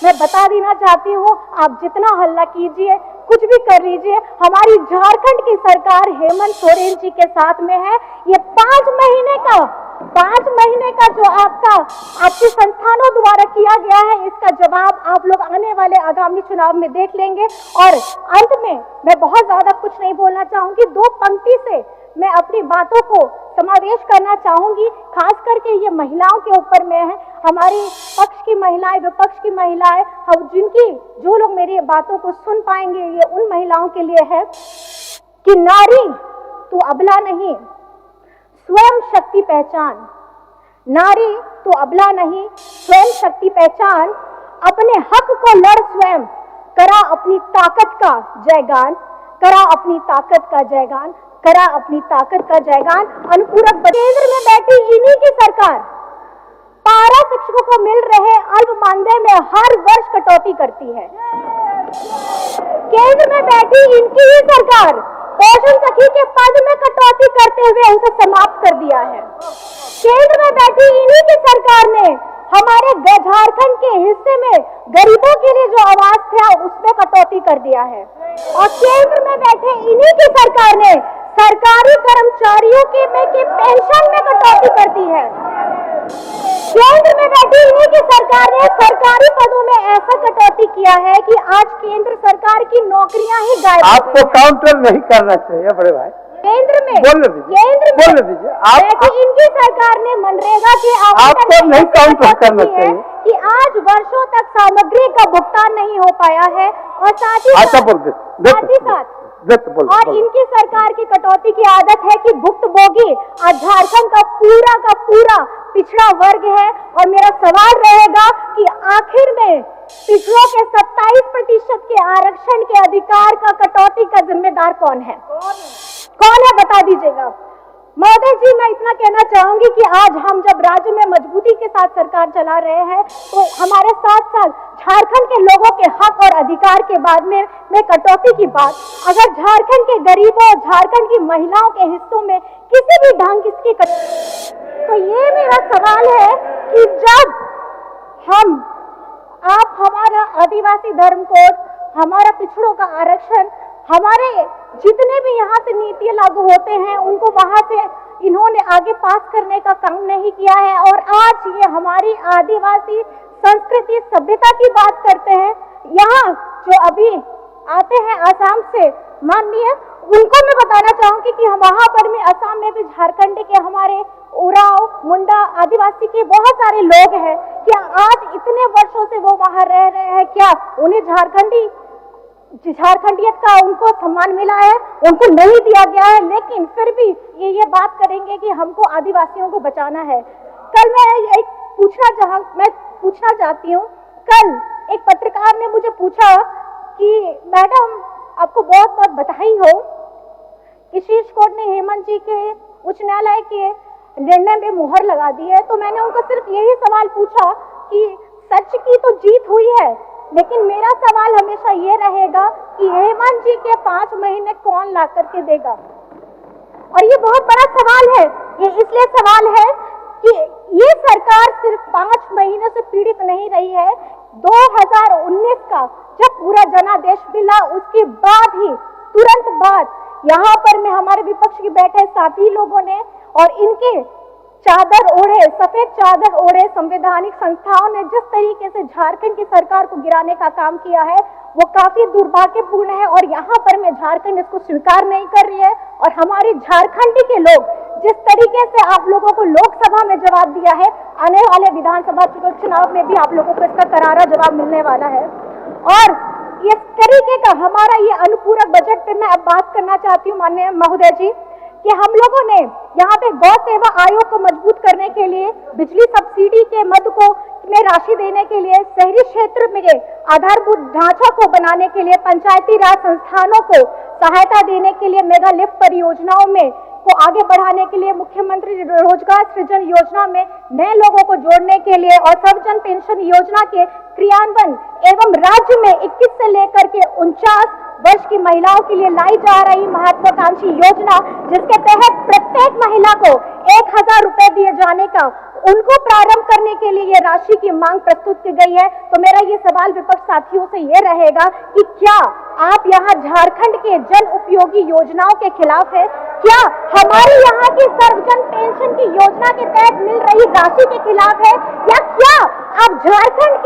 मैं बता देना चाहती हूँ, आप जितना हल्ला कीजिए, कुछ भी कर लीजिए, हमारी झारखंड की सरकार हेमंत सोरेन जी के साथ में है। ये 5 महीने का जो आपके संस्थानों द्वारा किया गया है, इसका जवाब आप लोग आने वाले आगामी चुनाव में देख लेंगे। और अंत में मैं बहुत ज्यादा कुछ नहीं बोलना चाहूंगी, 2 पंक्ति से मैं अपनी बातों को समावेश करना चाहूंगी। खास करके ये महिलाओं के ऊपर में है, हमारी पक्ष की महिलाएं, विपक्ष की महिलाएं, हम जो लोग मेरी बातों को सुन पाएंगे, ये उन महिलाओं के लिए है कि नारी तू अबला नहीं, स्वयं शक्ति पहचान। नारी तू अबला नहीं, स्वयं शक्ति पहचान। अपने हक को लड़ स्वयं, करा अपनी ताकत का जयगान, करा अपनी ताकत का जयगान, करा अपनी ताकत का जयगान। अनुपूरक केंद्र में बैठी इन्हीं की सरकार पारा शिक्षकों को मिल रहे अल्प मानदेय में हर वर्ष कटौती करती है। केंद्र में बैठी इनकी ही सरकार पोषण सखी के पद में कटौती करते हुए उसे समाप्त कर दिया है। केंद्र में बैठी इन्हीं की सरकार ने हमारे झारखंड के हिस्से में गरीबों के लिए जो आवास था उसमें कटौती कर दिया है। और केंद्र में बैठे इन्हीं की सरकार ने सरकारी कर्मचारियों की पेंशन में कटौती कर दी है। केंद्र में बैठी इन्हीं की सरकार ने सरकारी पदों में ऐसा कटौती किया है कि आज केंद्र सरकार की नौकरियां ही गायब। आपको काउंटर नहीं करना चाहिए बड़े भाई। केंद्र में बोल दीजिए आप इनकी सरकार ने मनरेगा के आपको नहीं काउंटर करना चाहिए कि आज वर्षों तक सामग्री का भुगतान नहीं हो पाया है। और साथ ही साथ और इनकी सरकार की कटौती की आदत है कि भुक्तभोगी आज झारखंड का पूरा पिछड़ा वर्ग है। और मेरा सवाल रहेगा कि आखिर में पिछड़ों के 27% के आरक्षण के अधिकार का कटौती का जिम्मेदार कौन है? बता दीजिएगा। महोदय जी, मैं इतना कहना चाहूंगी कि आज हम जब राज्य में मजबूती के साथ सरकार चला रहे हैं तो हमारे साथ झारखंड के लोगों के हक और अधिकार के बाद में कटौती की बात, अगर झारखंड के गरीबों, झारखंड की महिलाओं के हिस्सों में किसी भी ढंग की तो ये मेरा सवाल है कि जब आप हमारा आदिवासी धर्म कोड, हमारा पिछड़ों का आरक्षण, हमारे जितने भी यहाँ से नीतियां लागू होते हैं उनको वहां से इन्होंने आगे पास करने का काम नहीं किया है। और आज ये हमारी आदिवासी संस्कृति सभ्यता की बात करते हैं। यहाँ जो अभी आते हैं आसाम से माननीय, उनको मैं बताना चाहूंगी कि वहां पर में असम में भी झारखंड के हमारे उराव, मुंडा, आदिवासी के बहुत सारे लोग हैं। क्या आज इतने वर्षों से वो वहां रह रहे हैं, क्या उन्हें झारखंडियत का उनको सम्मान मिला है? उनको नहीं दिया गया है, लेकिन फिर भी ये बात करेंगे कि हमको आदिवासियों को बचाना है। कल मैं पूछना चाहती हूँ, कल एक पत्रकार ने मुझे पूछा कि मैडम आपको बहुत बहुत बधाई हो कि शीर्ष कोर्ट ने हेमंत जी के उच्च न्यायालय के निर्णय में मुहर लगा दी है। तो मैंने उनको सिर्फ यही सवाल पूछा कि सच की तो जीत हुई है, लेकिन मेरा सवाल हमेशा ये रहेगा कि हेमंत जी के 5 महीने कौन ला करके देगा? और ये बहुत बड़ा सवाल है। ये इसलिए सवाल है कि ये सरकार सिर्फ 5 महीने से पीड़ित नहीं रही है। 2019 का जब पूरा जनादेश मिला उसके बाद ही तुरंत बाद यहाँ पर में हमारे विपक्ष के बैठे साथी लोगों ने और इनके चादर ओढ़े, सफेद चादर ओढ़े संवैधानिक संस्थाओं ने जिस तरीके से झारखंड की सरकार को गिराने का काम किया है वो काफी दुर्भाग्यपूर्ण है। और यहाँ पर में झारखंड इसको स्वीकार नहीं कर रही है। और हमारे झारखंड के लोग जिस तरीके से आप लोगों को लोकसभा में जवाब दिया है, आने वाले विधानसभा चुनाव में भी आप लोगों को इसका करारा जवाब मिलने वाला है। और इस तरीके का हमारा ये अनुपूरक बजट पे मैं अब बात करना चाहती हूँ माननीय महोदय जी कि हम लोगों ने यहाँ पे गौ सेवा आयोग को मजबूत करने के लिए, बिजली सब्सिडी के मद को में राशि देने के लिए, शहरी क्षेत्र में आधारभूत ढांचा को बनाने के लिए, पंचायती राज संस्थानों को सहायता देने के लिए, मेगा लिफ्ट परियोजनाओं में को आगे बढ़ाने के लिए मुख्यमंत्री रोजगार सृजन योजना में नए लोगों को जोड़ने के लिए और सर्वजन पेंशन योजना के क्रियान्वयन एवं राज्य में 21 से लेकर के 49 वर्ष की महिलाओं के लिए लाई जा रही महत्वाकांक्षी योजना, जिसके तहत प्रत्येक महिला को 1000 रुपए दिए जाने का, उनको प्रारंभ करने के लिए ये राशि की मांग प्रस्तुत की गई है। तो मेरा ये सवाल विपक्ष साथियों से ये रहेगा कि क्या आप यहाँ झारखंड के जन उपयोगी योजनाओं के खिलाफ है? क्या हमारे यहाँ की सर्वजन पेंशन की योजना के तहत मिल रही राशि के खिलाफ है? या क्या आप झारखंड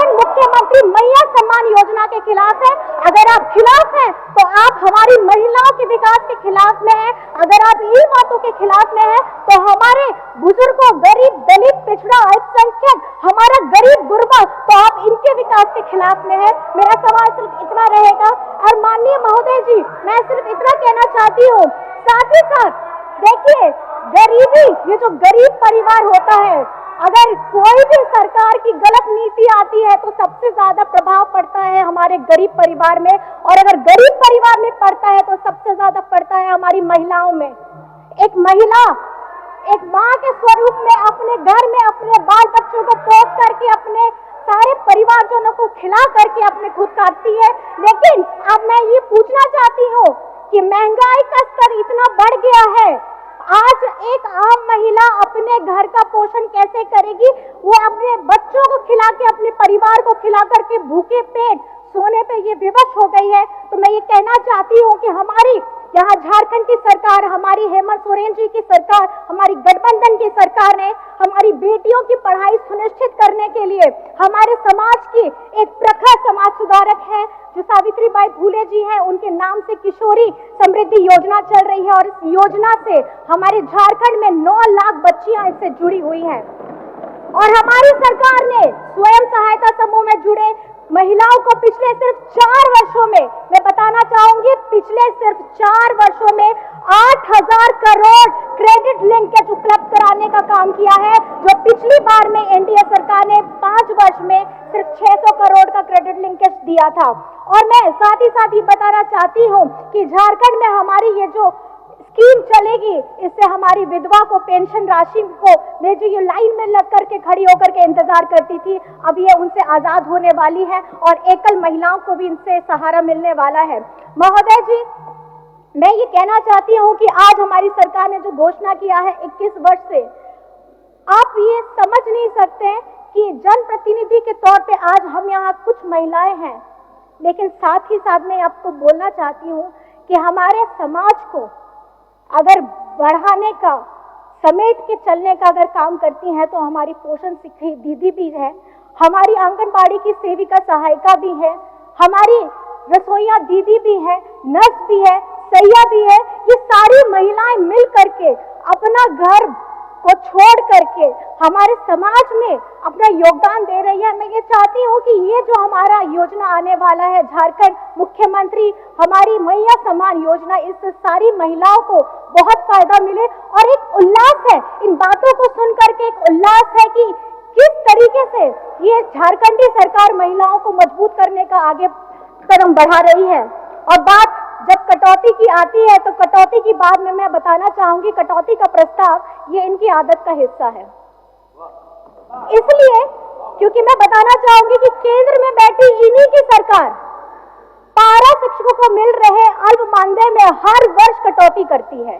मुख्यमंत्री मैया सम्मान योजना के खिलाफ है? अगर आप खिलाफ हैं तो आप हमारी महिलाओं के विकास के खिलाफ में हैं। अगर आप इन बातों के खिलाफ में हैं तो हमारे बुजुर्गों, गरीब, दलित, पिछड़ा, अल्पसंख्यक, हमारा गरीब गुरबा, तो आप इनके विकास के खिलाफ में है। मेरा सवाल सिर्फ इतना रहेगा। और माननीय महोदय जी, मैं सिर्फ इतना कहना चाहती हूँ, साथ ही साथ देखिए, गरीबी, ये जो गरीब परिवार होता है, अगर कोई भी सरकार की गलत नीति आती है तो सबसे ज्यादा प्रभाव पड़ता है हमारे गरीब परिवार में, और अगर गरीब परिवार में पड़ता है तो सबसे ज्यादा पड़ता है हमारी महिलाओं में। एक महिला एक माँ के स्वरूप में अपने घर में अपने बाल बच्चों को पोस करके अपने सारे परिवारजनों को खिला करके अपने खुद काटती है। लेकिन अब मैं ये पूछना चाहती हूँ कि महंगाई का स्तर इतना बढ़ गया है, आज एक आम महिला अपने घर का पोषण कैसे करेगी? वो अपने बच्चों को खिला के, अपने परिवार को खिला करके भूखे पेट सोने पे ये विवश हो गई है। तो मैं ये कहना चाहती हूँ कि हमारी यहाँ झारखंड की सरकार, हमारी हेमंत सोरेन जी की सरकार, हमारी गठबंधन की सरकार ने हमारी बेटियों की पढ़ाई सुनिश्चित करने के लिए हमारे समाज की एक प्रखर समाज सुधारक है जो सावित्रीबाई फुले जी हैं, उनके नाम से किशोरी समृद्धि योजना चल रही है, और इस योजना से हमारे झारखंड में 9 लाख बच्चियां इससे जुड़ी हुई हैं। और हमारी सरकार ने स्वयं सहायता समूह में जुड़े महिलाओं को पिछले सिर्फ 4 वर्षों में, मैं बताना चाहूंगी, पिछले सिर्फ 4 वर्षों में 8000 करोड़ क्रेडिट लिंकेज उपलब्ध कराने का काम किया है, जो पिछली बार में एनडीए सरकार ने 5 वर्ष में सिर्फ 600 करोड़ का क्रेडिट लिंकेज दिया था। और मैं साथ ही बताना चाहती हूँ कि झारखंड में हमारी ये जो स्कीम चलेगी, इससे हमारी विधवा को पेंशन राशि को, वे जो ये लाइन में लग करके खड़ी होकर के इंतजार करती थी, अब ये उनसे आजाद होने वाली है और एकल महिलाओं को भी इनसे सहारा मिलने वाला है। महोदय जी, मैं ये कहना चाहती हूँ कि आज हमारी सरकार ने जो घोषणा किया है 21 वर्ष से, आप ये समझ नहीं सकते कि जनप्रतिनिधि के तौर पे आज हम यहाँ कुछ महिलाएं हैं, लेकिन साथ ही साथ मैं आपको बोलना चाहती हूँ कि हमारे समाज को अगर बढ़ाने का, समेट के चलने का अगर काम करती हैं तो हमारी पोषण शिक्षिका दीदी भी है, हमारी आंगनबाड़ी की सेविका सहायिका भी है, हमारी रसोइया दीदी भी है, नर्स भी है, सैया भी है। ये सारी महिलाएं मिल करके अपना घर को छोड़ करके हमारे समाज में अपना योगदान दे रही है। मैं ये चाहती हूँ कि ये जो हमारा योजना आने वाला है, झारखंड मुख्यमंत्री हमारी मैया सम्मान योजना, इससे सारी महिलाओं को बहुत फायदा मिले और एक उल्लास है, इन बातों को सुन करके एक उल्लास है कि किस तरीके से ये झारखंडी सरकार महिलाओं को मजबूत करने का आगे कदम बढ़ा रही है। और बात जब कटौती की आती है तो कटौती की बात में मैं बताना चाहूंगी, कटौती का प्रस्ताव ये इनकी आदत का हिस्सा है। इसलिए क्योंकि मैं बताना चाहूंगी कि केंद्र में बैठी इन्हीं की सरकार पारा शिक्षकों को मिल रहे अल्प मानदेय में हर वर्ष कटौती करती है।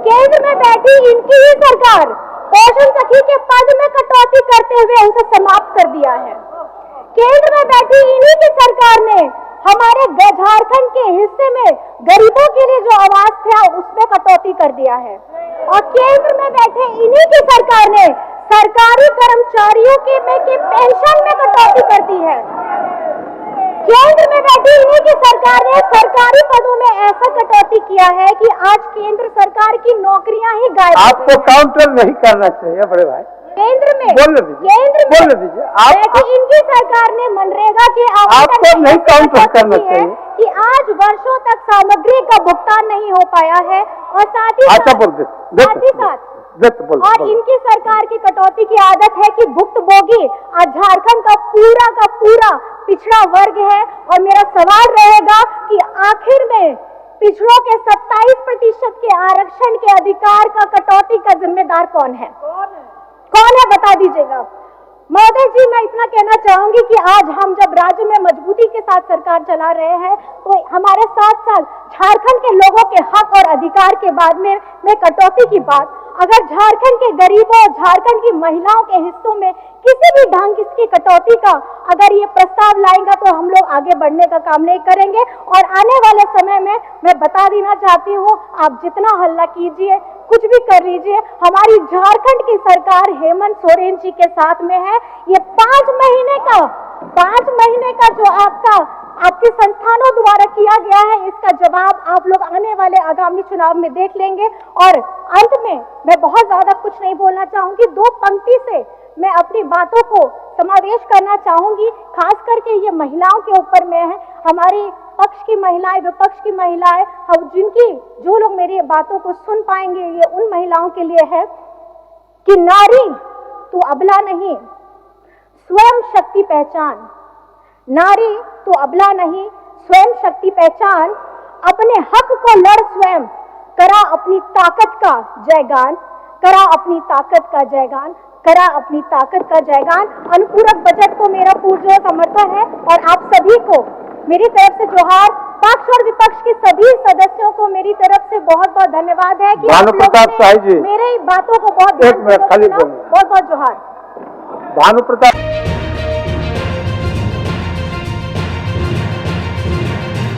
केंद्र में बैठी इनकी ही सरकार पोषण सखी के पद में कटौती करते हुए उसे समाप्त कर दिया है। केंद्र में बैठी इन्हीं की सरकार ने हमारे झारखंड के हिस्से में गरीबों के लिए जो आवास था उसमें कटौती कर दिया है। और केंद्र में बैठे इन्हीं की सरकार ने सरकारी कर्मचारियों के पेंशन में कटौती कर दी है। केंद्र में बैठी इन्हीं की सरकार ने सरकारी पदों में ऐसा कटौती किया है कि आज केंद्र सरकार की नौकरियां ही गायब। आपको काउंटर नहीं करना चाहिए बड़े भाई। केंद्र में बोल दीजिए आप इनकी सरकार ने मनरेगा के आपको नहीं काउंटर करना चाहिए कि आज वर्षों तक सामग्री का भुगतान नहीं हो पाया है। और साथ ही और इनकी सरकार की कटौती की आदत है कि भुक्तभोगी आज झारखंड का पूरा पिछड़ा वर्ग है। और मेरा सवाल रहेगा कि आखिर में पिछड़ों के 27% के आरक्षण के अधिकार का कटौती का जिम्मेदार कौन है? कौन है बता दीजिएगा। महोदय जी, मैं इतना कहना चाहूंगी कि आज हम जब राज्य में मजबूती के साथ सरकार चला रहे हैं तो हमारे साथ साथ झारखंड के लोगों के हक और अधिकार के बाद में कटौती की बात, अगर झारखंड के गरीबों और झारखंड की महिलाओं के हिस्सों में किसी भी ढंग की कटौती का अगर ये प्रस्ताव लाएगा तो हम लोग आगे बढ़ने का काम नहीं करेंगे। और आने वाले समय में मैं बता देना चाहती हूँ, आप जितना हल्ला कीजिए, कुछ भी कर लीजिए, हमारी झारखंड की सरकार हेमंत सोरेन जी के साथ में है। ये 5 महीने का जो आपके संस्थानों द्वारा किया गया है, इसका जवाब आप लोग आने वाले आगामी चुनाव में देख लेंगे। और अंत में मैं बहुत ज्यादा कुछ नहीं बोलना चाहूंगी, 2 पंक्ति से मैं अपनी बातों को समावेश करना चाहूंगी। खास करके ये महिलाओं के ऊपर में है, हमारी पक्ष की महिलाएं, विपक्ष की महिलाएं, हम जो लोग मेरी बातों को सुन पाएंगे, ये उन महिलाओं के लिए है कि नारी तू अबला नहीं, स्वयं शक्ति पहचान। नारी तू अबला नहीं, स्वयं शक्ति पहचान, अपने हक को लड़ स्वयं, करा अपनी ताकत का जयगान, करा अपनी ताकत का जयगान, करा अपनी ताकत का जयगान। अनुपूरक बजट को मेरा पूर्ण समर्थन है और आप सभी को मेरी तरफ से जोहार। पक्ष और विपक्ष के सभी सदस्यों को मेरी तरफ से बहुत बहुत धन्यवाद है कि भानु प्रताप शाही जी मेरी बातों को बहुत एक मिनट खाली बहुत बहुत जोहार। भानु प्रताप